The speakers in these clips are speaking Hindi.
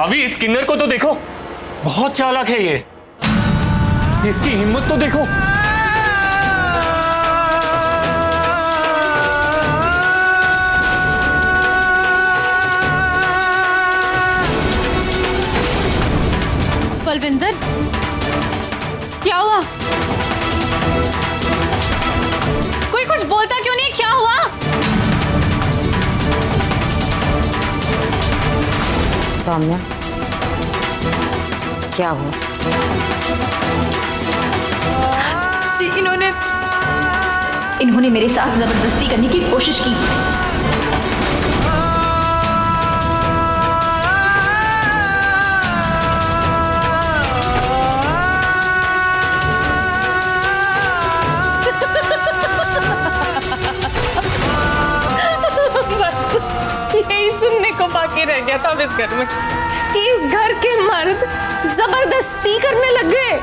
रावी, इस किन्नर को तो देखो, बहुत चालाक है ये। इसकी हिम्मत तो देखो। बलविंदर, क्या हुआ? कोई कुछ बोलता क्यों नहीं? क्या हुआ? सौम्या, क्या हुआ? इन्होंने मेरे साथ जबरदस्ती करने की कोशिश की। बस यही सुनने को बाकी रह गया था अब इस घर में कि इस घर के मर्द जबरदस्ती करने लग गए,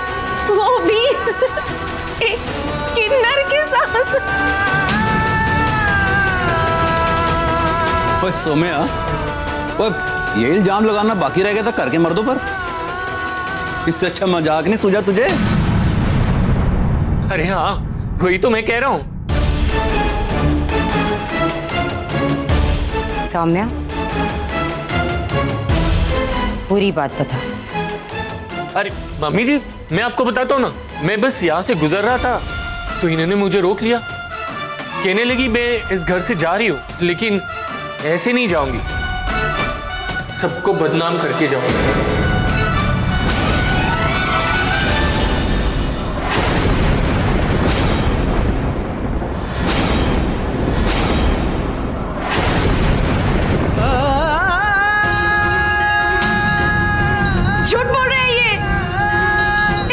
वो भी एक किन्नर के साथ। ओए सौम्या, ओए ये इल्जाम लगाना बाकी रह गया था घर के मर्दों पर। इससे अच्छा मजाक नहीं सूझा तुझे? अरे हाँ, वही तो मैं कह रहा हूं। सौम्या, पूरी बात बता। अरे मम्मी जी, मैं आपको बताता हूँ ना, मैं बस यहाँ से गुजर रहा था तो इन्होंने मुझे रोक लिया। कहने लगी मैं इस घर से जा रही हूँ, लेकिन ऐसे नहीं जाऊंगी, सबको बदनाम करके जाऊंगी। झूठ बोल रहे हैं ये।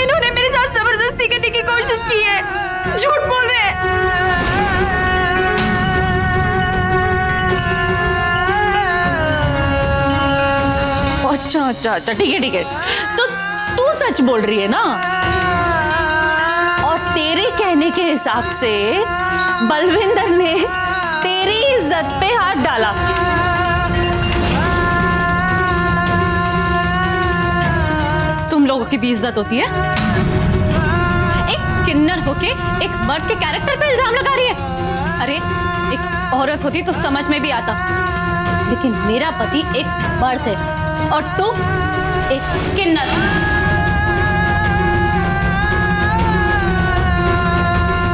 इन्होंने मेरे साथ जबरदस्ती करने की कोशिश की है। झूठ बोल रहे हैं। अच्छा अच्छा अच्छा, ठीक है। तो तू सच बोल रही है ना? और तेरे कहने के हिसाब से बलविंदर ने तेरी इज्जत पे हाथ डाला। तुम लोगों की भी इज्जत होती है? एक किन्नर होके एक मर्द के कैरेक्टर पे इल्जाम लगा रही है। अरे एक औरत होती तो समझ में भी आता, लेकिन मेरा पति एक मर्द है और तू एक किन्नर।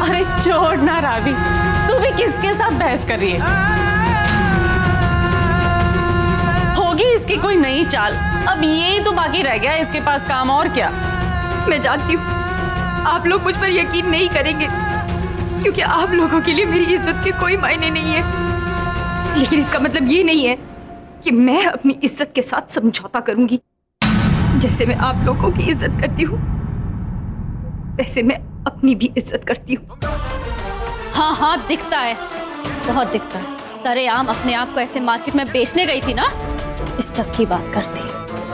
अरे छोड़ ना रावी, तू भी किसके साथ बहस कर रही है? होगी इसकी कोई नई चाल। अब यही तो बाकी रह गया इसके पास काम, और क्या। मैं जानती हूँ आप लोग मुझ पर यकीन नहीं करेंगे, क्योंकि आप लोगों के लिए मेरी इज्जत के कोई मायने नहीं है। लेकिन इसका मतलब ये नहीं है कि मैं अपनी इज्जत के साथ समझौता करूंगी। जैसे मैं आप लोगों की इज्जत करती हूँ, वैसे मैं अपनी भी इज्जत करती हूँ। हाँ, दिखता है, बहुत दिखता है। सरेआम अपने आप को ऐसे मार्केट में बेचने गई थी ना, इज्जत की बात करती है।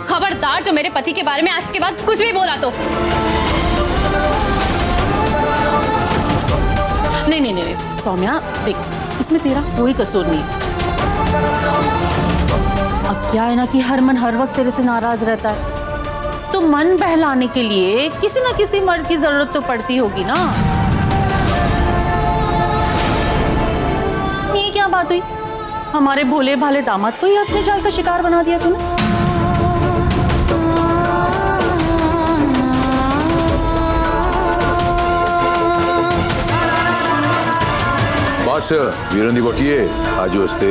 खबरदार जो मेरे पति के बारे में आज के बाद कुछ भी बोला तो। नहीं सौम्या, देख, इसमें तेरा कोई कसूर नहीं है। अब क्या है ना कि हरमन हर वक्त तेरे से नाराज रहता है, तो मन बहलाने के लिए किसी ना किसी मर्द की जरूरत तो पड़ती होगी ना। ये क्या बात हुई? हमारे भोले भाले दामाद को ही अपने जाल का शिकार बना दिया तूने। बस वीरन गोटिए, आज वास्ते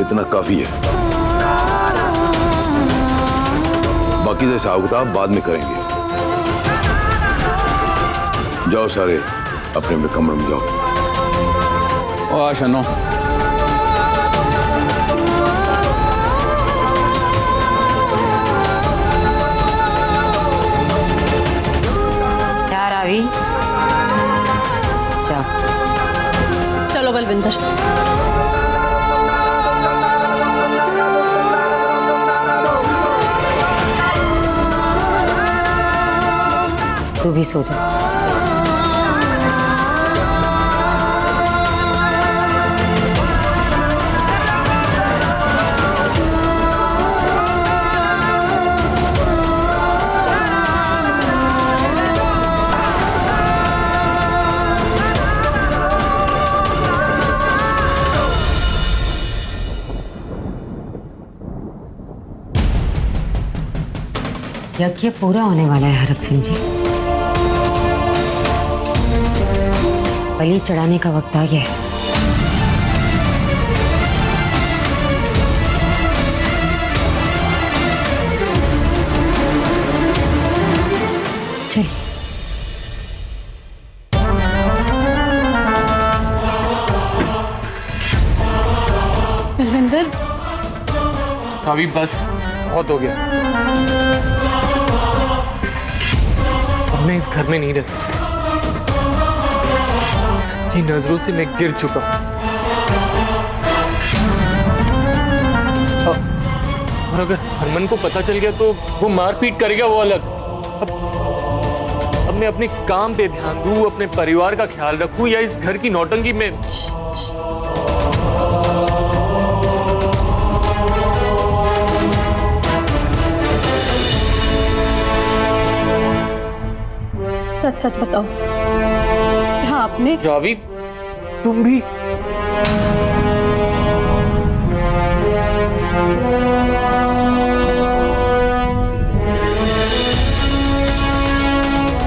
इतना काफी है। बाकी का हिसाब किताब बाद में करेंगे। जाओ सारे अपने अपने कमरे में जाओ। ओ शनो, क्या रावी, जाओ। चलो बलविंदर। तू भी सो जा। यज्ञ पूरा होने वाला है हरक सिंह जी। बलि चढ़ाने का वक्त आ गया है। चलिए। बलविंदर, अभी बस बहुत हो गया। अब मैं इस घर में नहीं रह सकता। सबकी नजरों से मैं गिर चुका हूं। और अगर हरमन को पता चल गया तो वो मारपीट करेगा, वो अलग। अब मैं अपने काम पे ध्यान दूं, अपने परिवार का ख्याल रखूं, या इस घर की नौटंकी में। सच सच बताओ, क्या आपने? रावी, तुम भी?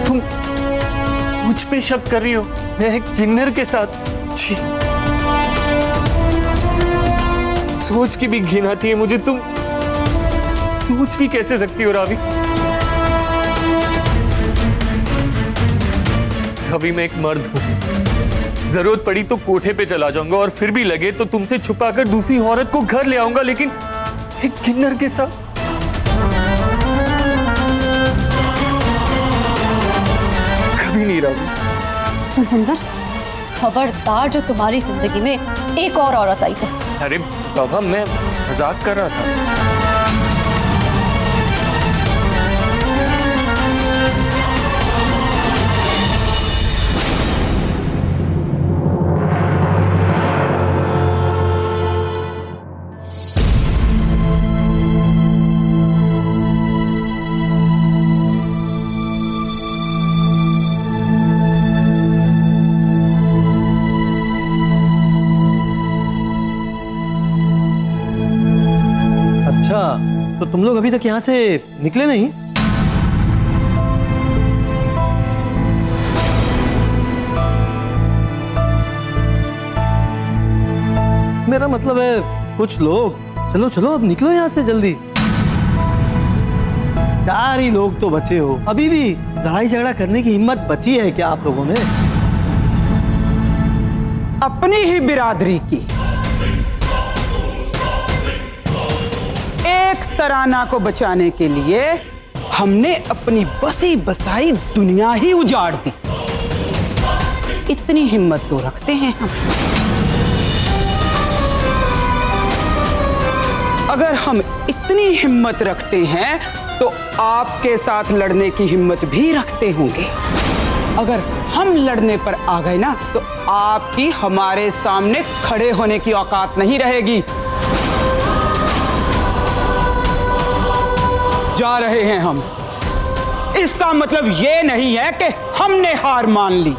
तुम मुझ पे शक कर रही हो? मैं किन्नर के साथ? छी, सोच की भी घिन आती है मुझे। तुम सोच भी कैसे सकती हो रावी? अभी मैं एक मर्द हूं, जरूरत पड़ी तो कोठे पे चला जाऊंगा, और फिर भी लगे तो तुमसे छुपाकर दूसरी औरत को घर ले आऊंगा, लेकिन एक किन्नर के साथ कभी नहीं रहूंगा। बलविंदर, खबरदार जो तुम्हारी जिंदगी में एक और औरत आई तो। अरे बाबा, मैं मजाक कर रहा था। अच्छा, तो तुम लोग अभी तक यहाँ से निकले नहीं? मेरा मतलब है कुछ लोग। चलो चलो, अब निकलो यहाँ से जल्दी। 4 ही लोग तो बचे हो, अभी भी लड़ाई झगड़ा करने की हिम्मत बची है क्या आप लोगों में? अपनी ही बिरादरी की एक तराना को बचाने के लिए हमने अपनी बसी बसाई दुनिया ही उजाड़ दी। इतनी हिम्मत तो रखते हैं हम। अगर हम इतनी हिम्मत रखते हैं तो आपके साथ लड़ने की हिम्मत भी रखते होंगे। अगर हम लड़ने पर आ गए ना तो आपकी हमारे सामने खड़े होने की औकात नहीं रहेगी। जा रहे हैं हम। इसका मतलब ये नहीं है कि हमने हार मान ली।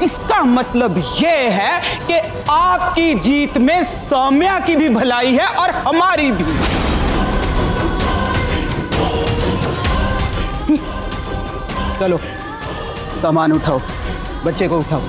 इसका मतलब ये है कि आपकी जीत में सौम्या की भी भलाई है और हमारी भी। चलो सामान उठाओ, बच्चे को उठाओ।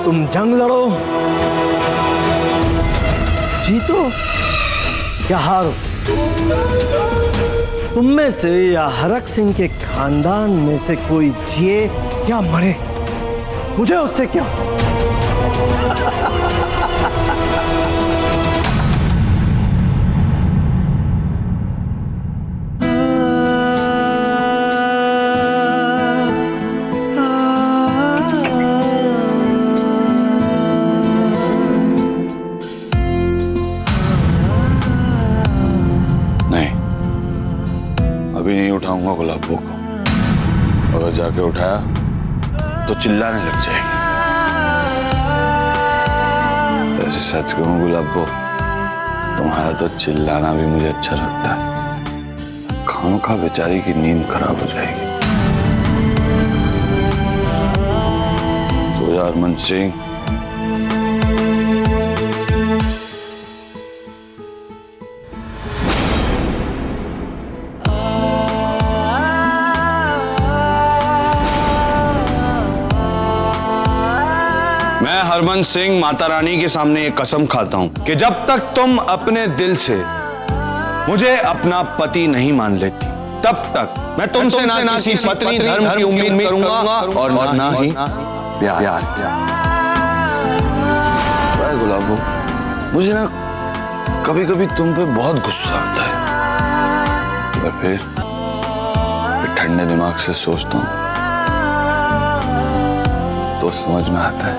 तुम जंग लड़ो, जीतो या हारो। तुम में से या हरक सिंह के खानदान में से कोई जिए या मरे, मुझे उससे क्या। अभी नहीं उठाऊंगा गुलाबो को। अगर जाके उठाया तो चिल्लाने लग जाएगी। वैसे सच कहूं गुलाबो, तुम्हारा तो चिल्लाना भी मुझे अच्छा लगता है। खामखा बेचारी की नींद खराब हो जाएगी। सो जा हरमन सिंह। मैं हरमन सिंह माता रानी के सामने एक कसम खाता हूं कि जब तक तुम अपने दिल से मुझे अपना पति नहीं मान लेती, तब तक मैं तुमसे ना किसी पत्नी धर्म की उम्मीद करूंगा और ना ही प्यार। गुलाबो, मुझे ना कभी कभी तुम पे बहुत गुस्सा आता है, पर फिर ठंडे दिमाग से सोचता हूं तो समझ में आता है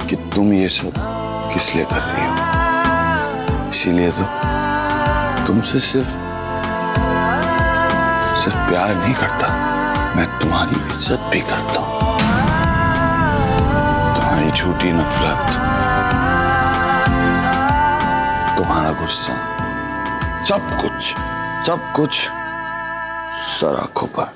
कि तुम ये सब किस लिए कर रही हो। इसीलिए तो तुमसे सिर्फ प्यार नहीं करता, मैं तुम्हारी इज्जत भी करता हूं। तुम्हारी झूठी नफरत, तुम्हारा गुस्सा, सब कुछ सर आंखों पर।